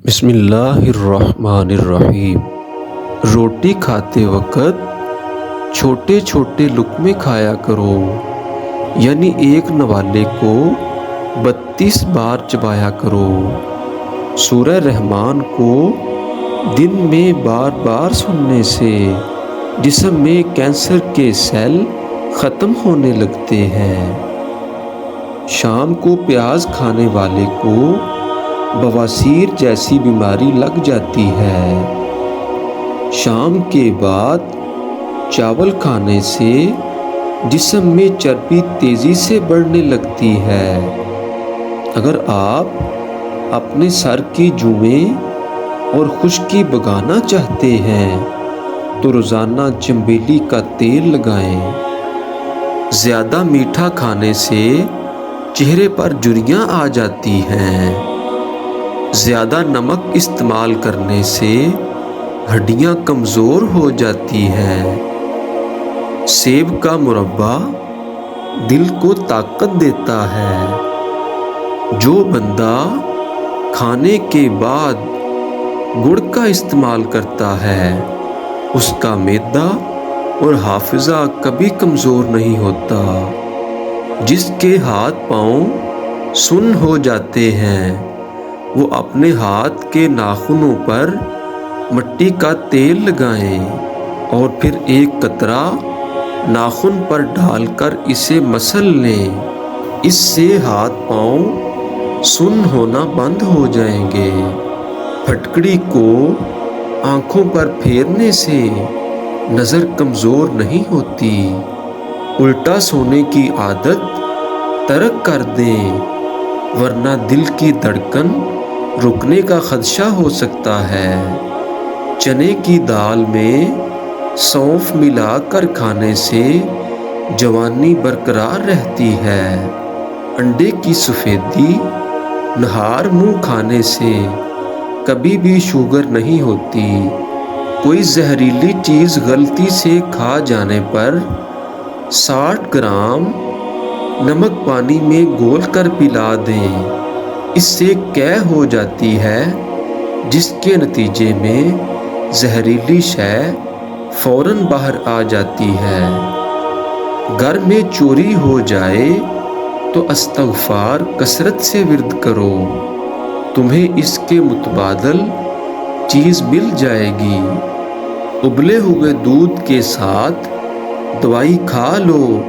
بسم اللہ الرحمن الرحیم۔ روٹی کھاتے وقت چھوٹے چھوٹے لقمے کھایا کرو، یعنی ایک نوالے کو 32 بار چبایا کرو۔ سورہ رحمان کو دن میں بار بار سننے سے جسم میں کینسر کے سیل ختم ہونے لگتے ہیں۔ شام کو پیاز کھانے والے کو بواسیر جیسی بیماری لگ جاتی ہے۔ شام کے بعد چاول کھانے سے جسم میں چربی تیزی سے بڑھنے لگتی ہے۔ اگر آپ اپنے سر کی جوئیں اور خشکی بھگانا چاہتے ہیں تو روزانہ چنبیلی کا تیل لگائیں۔ زیادہ میٹھا کھانے سے چہرے پر جھریاں آ جاتی ہیں۔ زیادہ نمک استعمال کرنے سے ہڈیاں کمزور ہو جاتی ہیں۔ سیب کا مربا دل کو طاقت دیتا ہے۔ جو بندہ کھانے کے بعد گڑ کا استعمال کرتا ہے اس کا معدہ اور حافظہ کبھی کمزور نہیں ہوتا۔ جس کے ہاتھ پاؤں سن ہو جاتے ہیں وہ اپنے ہاتھ کے ناخنوں پر مٹی کا تیل لگائیں اور پھر ایک قطرہ ناخن پر ڈال کر اسے مسل لیں۔ اس سے ہاتھ پاؤں سن ہونا بند ہو جائیں گے۔ پھٹکڑی کو آنکھوں پر پھیرنے سے نظر کمزور نہیں ہوتی۔ الٹا سونے کی عادت ترک کر دیں ورنہ دل کی دھڑکن رکنے کا خدشہ ہو سکتا ہے۔ چنے کی دال میں سونف ملا کر کھانے سے جوانی برقرار رہتی ہے۔ انڈے کی سفیدی نہار منہ کھانے سے کبھی بھی شوگر نہیں ہوتی۔ کوئی زہریلی چیز غلطی سے کھا جانے پر 60 گرام نمک پانی میں گھول کر پلا دیں۔ اس سے قے ہو جاتی ہے جس کے نتیجے میں زہریلی شے فوراً باہر آ جاتی ہے۔ گھر میں چوری ہو جائے تو استغفار کثرت سے ورد کرو، تمہیں اس کے متبادل چیز مل جائے گی۔ ابلے ہوئے دودھ کے ساتھ دوائی کھا لو،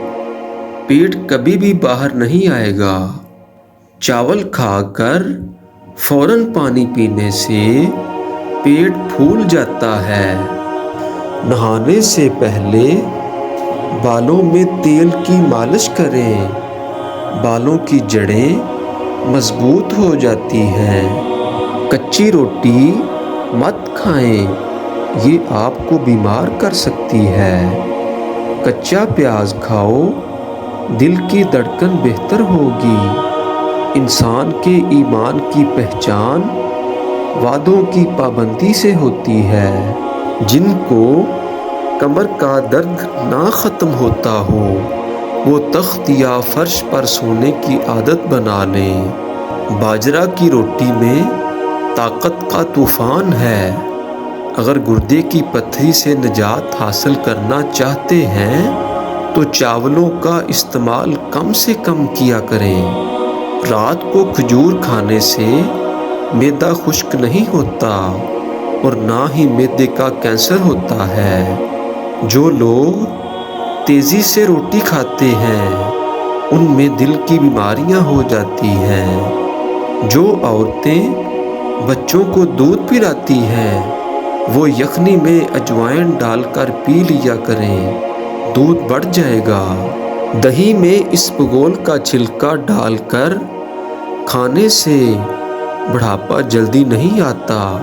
پیٹ کبھی بھی باہر نہیں آئے گا۔ چاول کھا کر فوراً پانی پینے سے پیٹ پھول جاتا ہے۔ نہانے سے پہلے بالوں میں تیل کی مالش کریں، بالوں کی جڑیں مضبوط ہو جاتی ہیں۔ کچی روٹی مت کھائیں، یہ آپ کو بیمار کر سکتی ہے۔ کچا پیاز کھاؤ، دل کی دھڑکن بہتر ہوگی۔ انسان کے ایمان کی پہچان وعدوں کی پابندی سے ہوتی ہے۔ جن کو کمر کا درد نہ ختم ہوتا ہو وہ تخت یا فرش پر سونے کی عادت بنا لیں۔ باجرہ کی روٹی میں طاقت کا طوفان ہے۔ اگر گردے کی پتھری سے نجات حاصل کرنا چاہتے ہیں تو چاولوں کا استعمال کم سے کم کیا کریں۔ رات کو کھجور کھانے سے معدہ خشک نہیں ہوتا اور نہ ہی معدے کا کینسر ہوتا ہے۔ جو لوگ تیزی سے روٹی کھاتے ہیں ان میں دل کی بیماریاں ہو جاتی ہیں۔ جو عورتیں بچوں کو دودھ پلاتی ہیں وہ یخنی میں اجوائن ڈال کر پی لیا کریں، دودھ بڑھ جائے گا۔ دہی میں اسبگول کا چھلکا ڈال کر کھانے سے بڑھاپا جلدی نہیں آتا۔